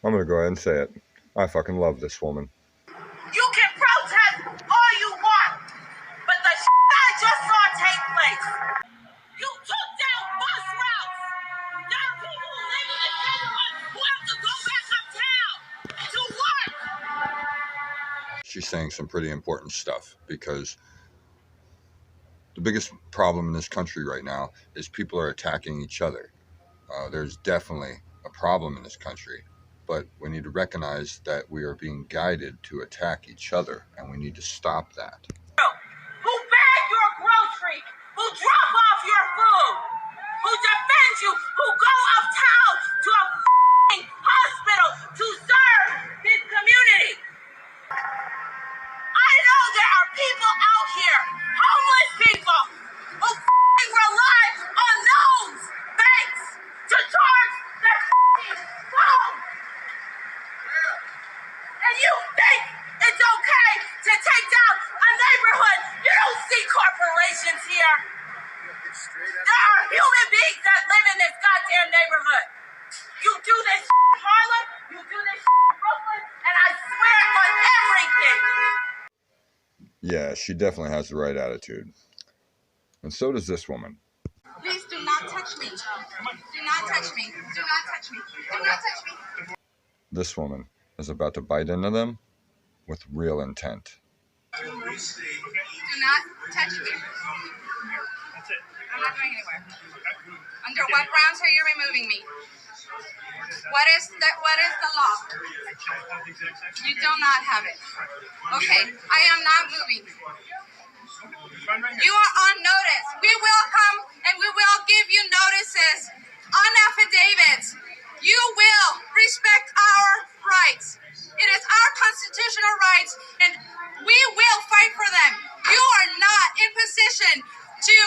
I'm gonna go ahead and say it. I fucking love this woman. You can protest all you want, but the shit I just saw take place. You took down bus routes. There are people who live in the neighborhood who have to go back uptown to work. She's saying some pretty important stuff because the biggest problem in this country right now is people are attacking each other. There's definitely a problem in this country, but we need to recognize that we are being guided to attack each other, and we need to stop that. Who bag your groceries, who drop off your food, who defends you, who go uptown to a hospital to serve this community. I know there are people out here, homeless people, who rely on loans, banks, to charge their phone. And you think it's okay to take down a neighborhood? You don't see corporations here. There are human beings that live in this goddamn neighborhood. You do this in Harlem, you do this in Brooklyn, and I swear on everything. Yeah, she definitely has the right attitude. And so does this woman. Please do not touch me. Do not touch me. Do not touch me. Do not touch me. This woman is about to bite into them with real intent. Do not touch me. I'm not going anywhere. Under what grounds are you removing me? What is the law? You do not have it. Okay, I am not moving. You are on notice. We will come and we will give you notices on affidavits. You will respect our rights. It is our constitutional rights, and we will fight for them. You are not in position to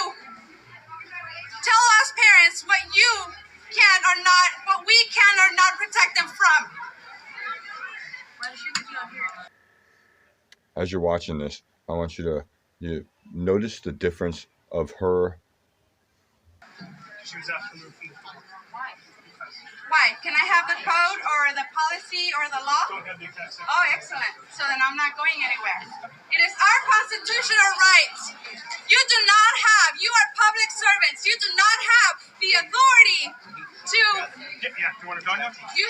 tell us parents what you can or not, what we can or not protect them from. As you're watching this, I want you to notice the difference of her. She was asked to move from the phone. Why? Can I have the code or the policy or the law? Don't have the exact same. Oh, excellent. So then I'm not going anywhere. It is our constitutional rights. You do not have, you are public servants. You do not have the authority to, Yeah, you want to go now? you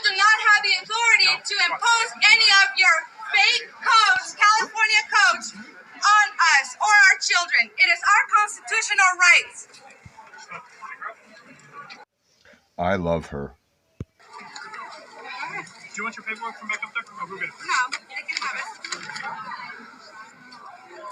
do not have the authority to impose any of your fake codes, California codes, on us or our children. It is our constitutional rights. I love her. Do you want your paperwork from back up there? Or who get it? No, they can have it.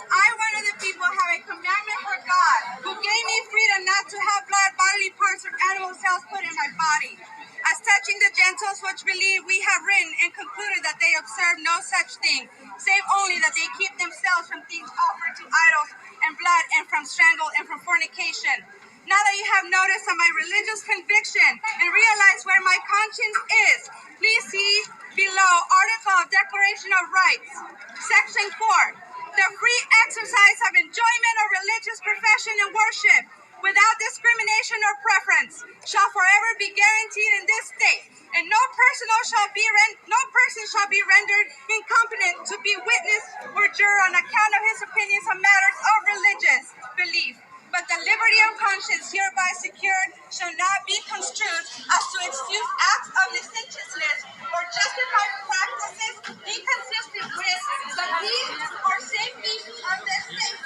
I, one of the people, have a commandment for God, who gave me freedom not to have blood, bodily parts, or animal cells put in my body. As touching the Gentiles which believe, we have written and concluded that they observe no such thing, save only that they keep themselves from things offered to idols and blood, and from strangle, and from fornication. Now that you have notice of my religious conviction and realize where my conscience is, please see below Article of Declaration of Rights, Section 4. The free exercise of enjoyment of religious profession and worship without discrimination or preference shall forever be guaranteed in this state, and no person shall be rendered incompetent to be witness or juror on account of his opinions on matters of religious belief. But the liberty of conscience hereby secured shall not be construed as to excuse acts of licentiousness or justify practices inconsistent with the peace or safety of the state.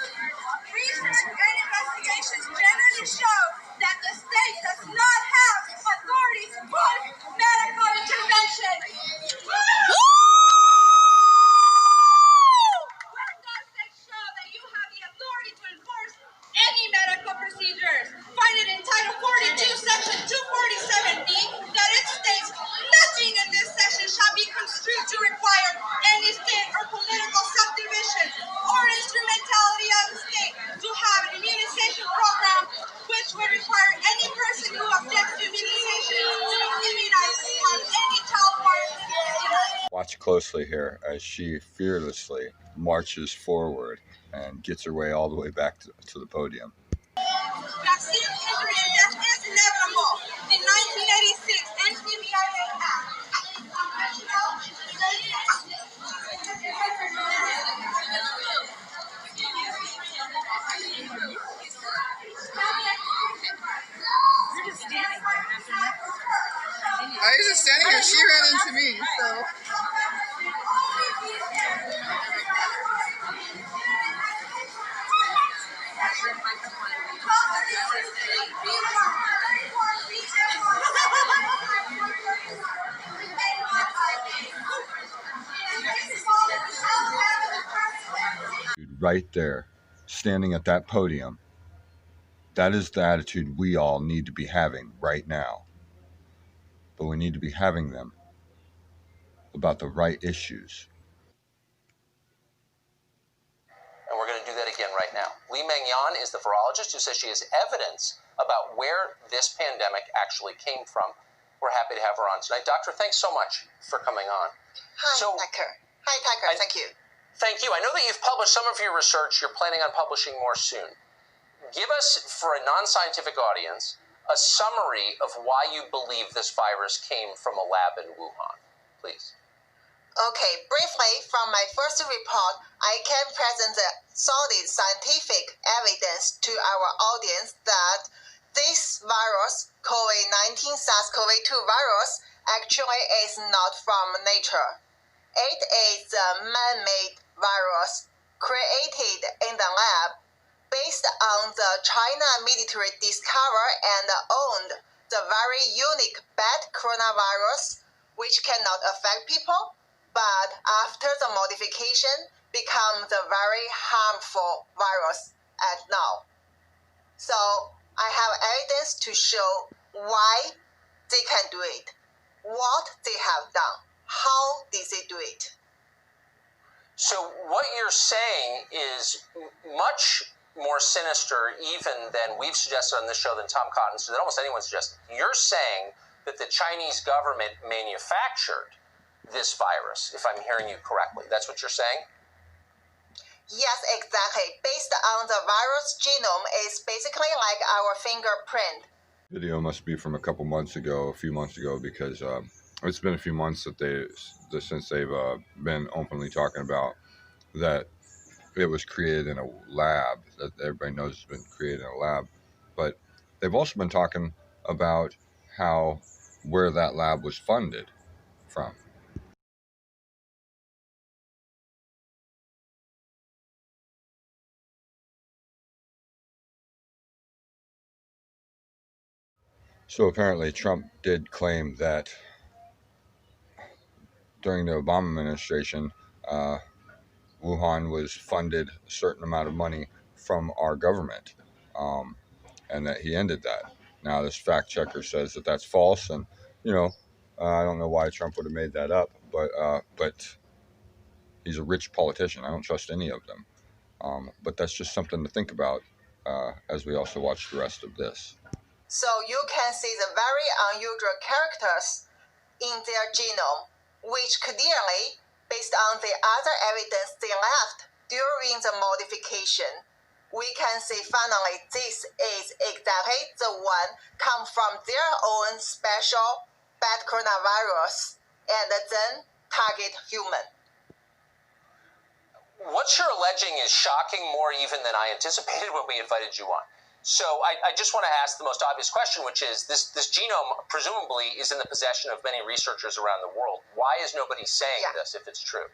Research and investigations generally show that the state does not have authority to put medical intervention. Any medical procedures. Find it in Title 42, Section 247B, that it states, nothing in this section shall be construed to require any state or political subdivision or instrumentality of the state to have an immunization program which would require any person who objects to immunization to be immunized and have any child born immunized. Watch closely here as she fearlessly marches forward and gets her way all the way back to the podium. Vaccine injury and death is inevitable. The 1986 NCBIA Act right there, standing at that podium, that is the attitude we all need to be having right now. But we need to be having them about the right issues. And we're going to do that again right now. Li Mengyan is the virologist who says she has evidence about where this pandemic actually came from. We're happy to have her on tonight. Doctor, thanks so much for coming on. Hi, Tucker. Thank you. Thank you. I know that you've published some of your research. You're planning on publishing more soon. Give us, for a non-scientific audience, a summary of why you believe this virus came from a lab in Wuhan, please. Okay, briefly, from my first report, I can present the solid scientific evidence to our audience that this virus, COVID-19 SARS-CoV-2 virus, actually is not from nature. It is a man-made virus created in the lab based on the China military discover and owned the very unique bad coronavirus, which cannot affect people, but after the modification become the very harmful virus at now. So I have evidence to show why they can do it, what they have done, how did they do it. So what you're saying is much more sinister even than we've suggested on this show, than Tom Cotton, so that almost anyone suggested. You're saying that the Chinese government manufactured this virus, if I'm hearing you correctly. That's what you're saying? Yes, exactly. Based on the virus genome, it's basically like our fingerprint. Video must be from a few months ago, because it's been a few months since they've been openly talking about that it was created in a lab, that everybody knows it's been created in a lab. But they've also been talking about where that lab was funded from. So apparently Trump did claim that during the Obama administration, Wuhan was funded a certain amount of money from our government, and that he ended that. Now this fact checker says that that's false, and I don't know why Trump would have made that up, but he's a rich politician. I don't trust any of them. But that's just something to think about as we also watch the rest of this. So you can see the very unusual characters in their genome, which clearly, based on the other evidence they left during the modification, we can see finally this is exactly the one come from their own special bad coronavirus and then target human. What you're alleging is shocking more even than I anticipated when we invited you on. So I just want to ask the most obvious question, which is this genome presumably is in the possession of many researchers around the world. Why is nobody saying this if it's true?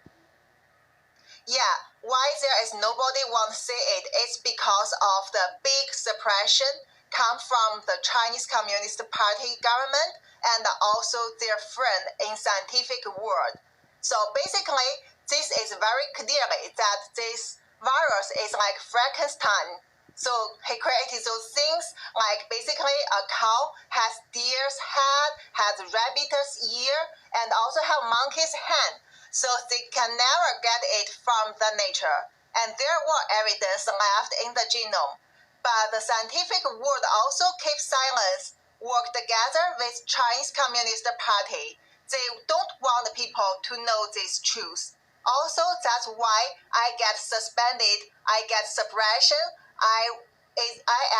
Yeah, why there is nobody want to say it? It's because of the big suppression come from the Chinese Communist Party government and also their friend in scientific world. So basically, this is very clearly that this virus is like Frankenstein. So he created those things like basically a cow has deer's head, has rabbit's ear, and also have monkey's hand. So they can never get it from the nature. And there were evidence left in the genome. But the scientific world also keeps silence, work together with Chinese Communist Party. They don't want people to know this truth. Also, that's why I get suspended, I get suppression, I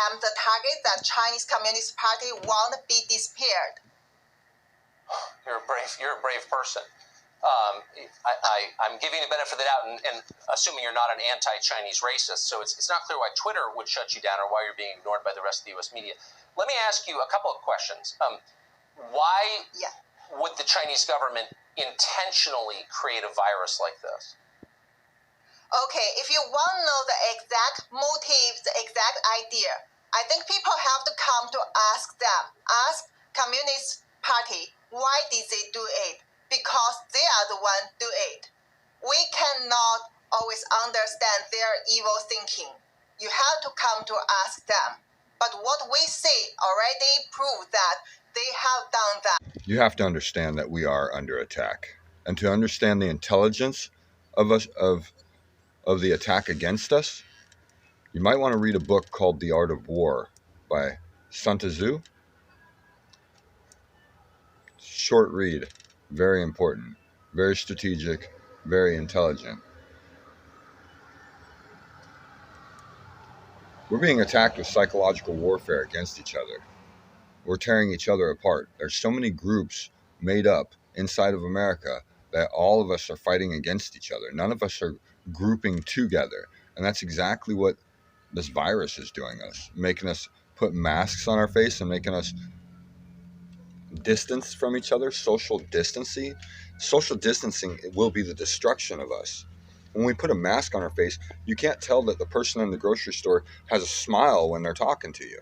am the target that Chinese Communist Party want to be disappeared. You're a brave person. I'm giving you the benefit of the doubt and assuming you're not an anti-Chinese racist, so it's not clear why Twitter would shut you down or why you're being ignored by the rest of the U.S. media. Let me ask you a couple of questions. Why would the Chinese government intentionally create a virus like this? Okay, if you want to know the exact motive, the exact idea, I think people have to come to ask Communist Party, why did they do it? Because they are the one do it. We cannot always understand their evil thinking. You have to come to ask them. But what we see already proves that they have done that. You have to understand that we are under attack. And to understand the intelligence of us of the attack against us, you might want to read a book called The Art of War by Sun Tzu. Short read, very important, very strategic, very intelligent. We're being attacked with psychological warfare against each other. We're tearing each other apart. There's so many groups made up inside of America that all of us are fighting against each other. None of us are grouping together. And that's exactly what this virus is doing us, making us put masks on our face and making us distance from each other, social distancing. Social distancing will be the destruction of us. When we put a mask on our face, you can't tell that the person in the grocery store has a smile when they're talking to you.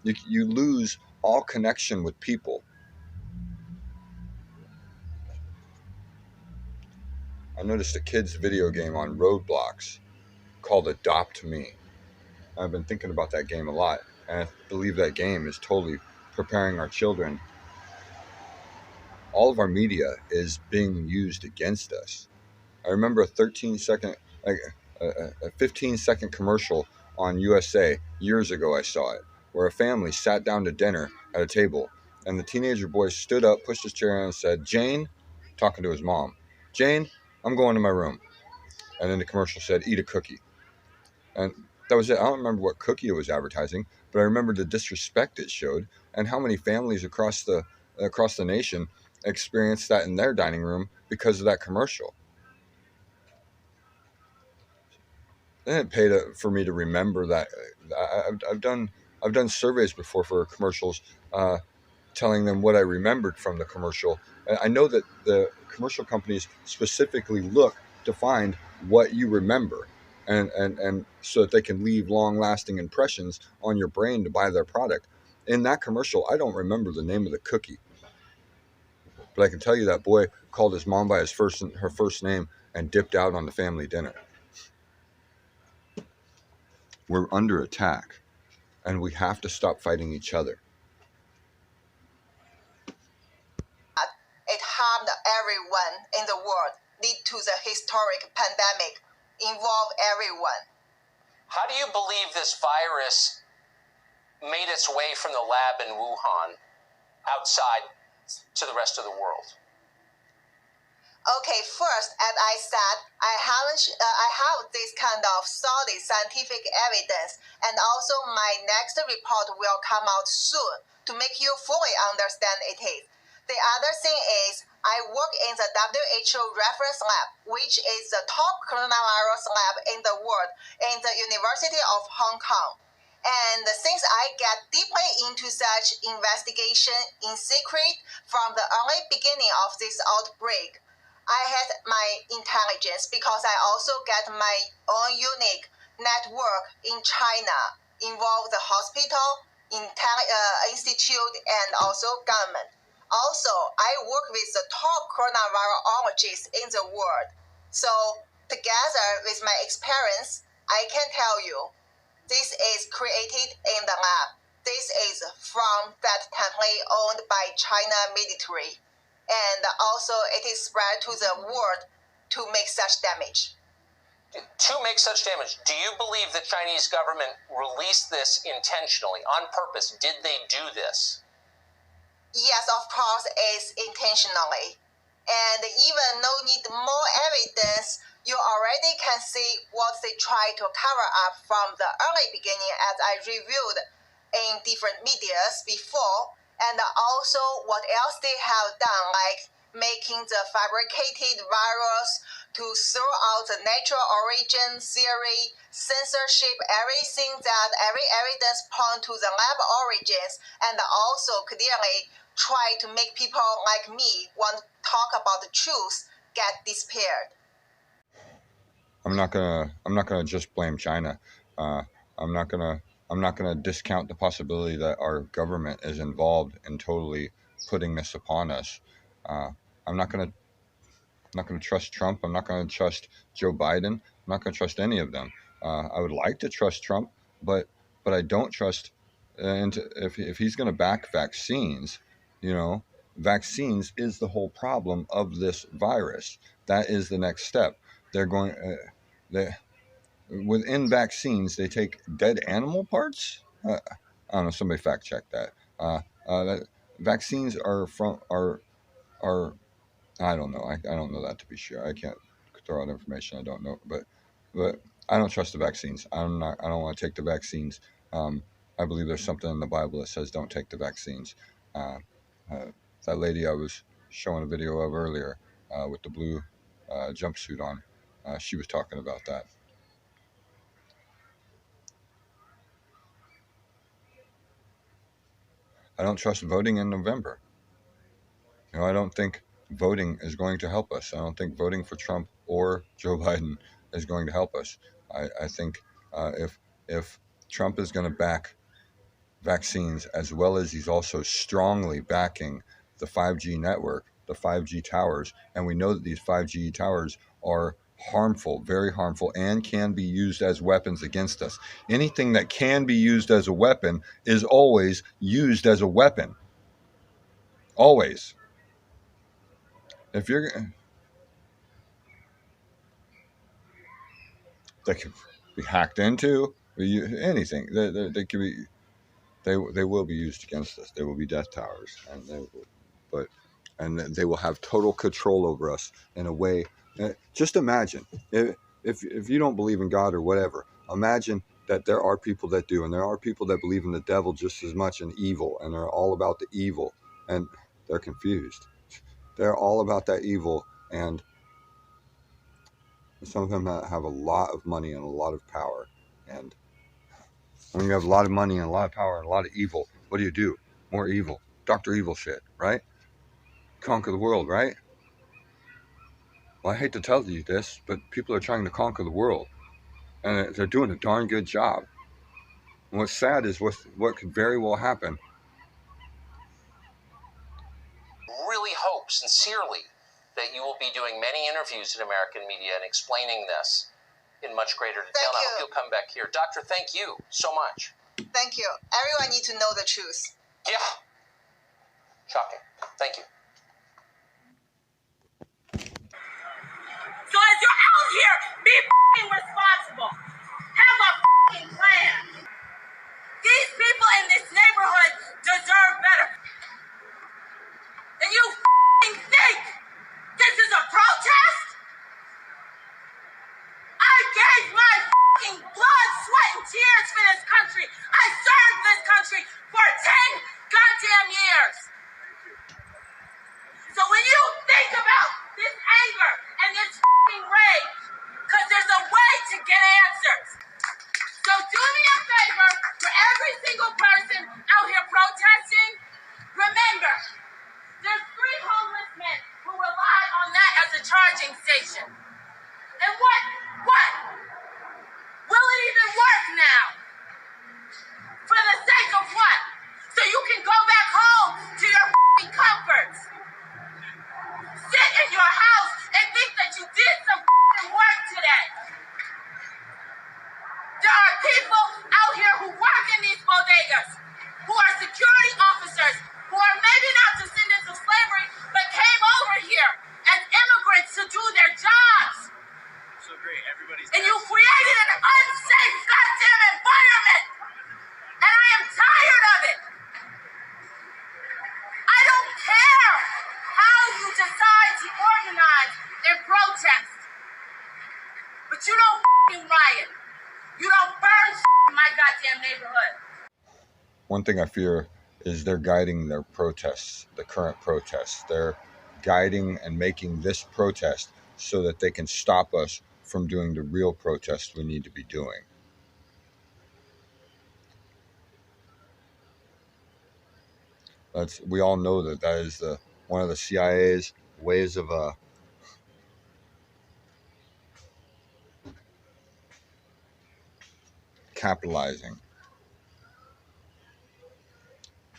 You lose all connection with people. I noticed a kid's video game on Roblox called Adopt Me. I've been thinking about that game a lot, and I believe that game is totally preparing our children. All of our media is being used against us. I remember a 15-second commercial on USA years ago. I saw it, where a family sat down to dinner at a table, and the teenager boy stood up, pushed his chair in, and said, "Jane," talking to his mom, "Jane, I'm going to my room." And then the commercial said, "Eat a cookie." And that was it. I don't remember what cookie it was advertising, but I remember the disrespect it showed and how many families across the nation experienced that in their dining room because of that commercial. It didn't pay for me to remember that. I've done surveys before for commercials, telling them what I remembered from the commercial. And I know that the commercial companies specifically look to find what you remember, and so that they can leave long-lasting impressions on your brain to buy their product. In that commercial, I don't remember the name of the cookie, but I can tell you that boy called his mom by her first name and dipped out on the family dinner. We're under attack, and we have to stop fighting each other. It harmed everyone in the world, lead to the historic pandemic, involve everyone. How do you believe this virus made its way from the lab in Wuhan outside to the rest of the world? Okay, first, as I said, I have this kind of solid scientific evidence, and also my next report will come out soon to make you fully understand it. The other thing is, I work in the WHO reference lab, which is the top coronavirus lab in the world in the University of Hong Kong. And since I get deeply into such investigation in secret from the early beginning of this outbreak, I had my intelligence because I also get my own unique network in China, involve the hospital, institute, and also government. Also, I work with the top coronavirologists in the world. So, together with my experience, I can tell you, this is created in the lab. This is from that template owned by China military. And also it is spread to the world to make such damage. To make such damage, do you believe the Chinese government released this intentionally, on purpose? Did they do this? Yes, of course, it's intentionally. And even no need more evidence, you already can see what they try to cover up from the early beginning, as I reviewed in different medias before. And also what else they have done, like making the fabricated virus to throw out the natural origin theory, censorship, every evidence point to the lab origins, and also clearly try to make people like me want to talk about the truth get disappeared. I'm not gonna just blame China. I'm not gonna discount the possibility that our government is involved in totally putting this upon us. I'm not gonna not going to trust Trump. I'm not going to trust Joe Biden. I'm not going to trust any of them. I would like to trust Trump, but I don't trust. And if he's going to back vaccines, you know, vaccines is the whole problem of this virus. That is the next step. They're going. Within vaccines, they take dead animal parts. I don't know. Somebody fact check that. That vaccines are I don't know. I don't know that to be sure. I can't throw out information I don't know. But I don't trust the vaccines. I don't want to take the vaccines. I believe there's something in the Bible that says don't take the vaccines. Uh, that lady I was showing a video of earlier with the blue jumpsuit on, she was talking about that. I don't trust voting in November. You know, I don't think voting is going to help us. I don't think voting for Trump or Joe Biden is going to help us. I think if Trump is going to back vaccines as well as he's also strongly backing the 5G network, the 5G towers, and we know that these 5G towers are harmful, very harmful, and can be used as weapons against us. Anything that can be used as a weapon is always used as a weapon. Always. If you're, they could be hacked into, anything. They could be, they will be used against us. They will be death towers, and they will have total control over us in a way. Just imagine if you don't believe in God or whatever. Imagine that there are people that do, and there are people that believe in the devil just as much and evil, and they're all about the evil, and they're confused. They're all about that evil, and some of them have a lot of money and a lot of power. And when you have a lot of money and a lot of power and a lot of evil, what do? More evil. Dr. Evil shit, right? Conquer the world, right? Well, I hate to tell you this, but people are trying to conquer the world. And they're doing a darn good job. And what's sad is what could very well happen. Really hope sincerely that you will be doing many interviews in American media and explaining this in much greater detail. I hope you'll come back here. Doctor, thank you so much. Thank you. Everyone needs to know the truth. Yeah. Shocking. Thank you. So as you're out here, be f***ing responsible. Have a f***ing plan. These people in this neighborhood deserve better. And you f***ing think this is a protest? I gave my f***ing blood, sweat, and tears for this country. I served this country for 10 goddamn years. So when you think about this anger and this f***ing rage, because there's a way to get answers. So do me a favor, for every single person out here protesting, remember, there's 3 homeless men who rely on that as a charging station. And what? Will it even work now? For the sake of what? So you can go back home to your f***ing comforts. Sit in your house and think that you did some f***ing work today. There are people out here who work in these bodegas, who are security officers, who are maybe not descendants of slavery, but came over here as immigrants to do their jobs. So great, everybody's. And you created an unsafe goddamn environment. And I am tired of it. I don't care how you decide to organize and protest. But you don't f***ing riot. You don't burn in my goddamn neighborhood. One thing I fear is they're guiding their protests, the current protests. They're guiding and making this protest so that they can stop us from doing the real protests we need to be doing. We all know that is one of the CIA's ways of capitalizing,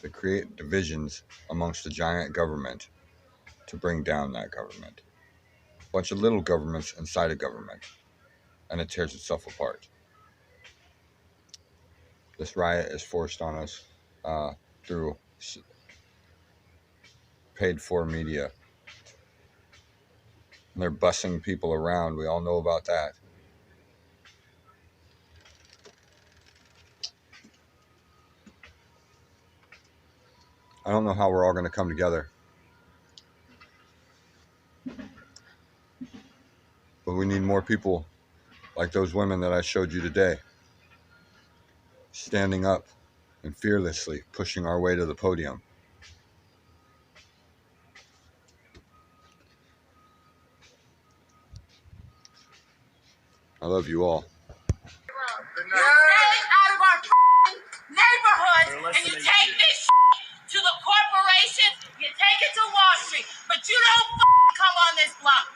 to create divisions amongst the giant government to bring down that government. bunch of little governments inside a government, and it tears itself apart. This riot is forced on us through paid-for media. And they're bussing people around. We all know about that. I don't know how we're all going to come together. But we need more people like those women that I showed you today, standing up and fearlessly pushing our way to the podium. I love you all. You stay out of our neighborhoods and you take this to the corporations, you take it to Wall Street, but you don't come on this block.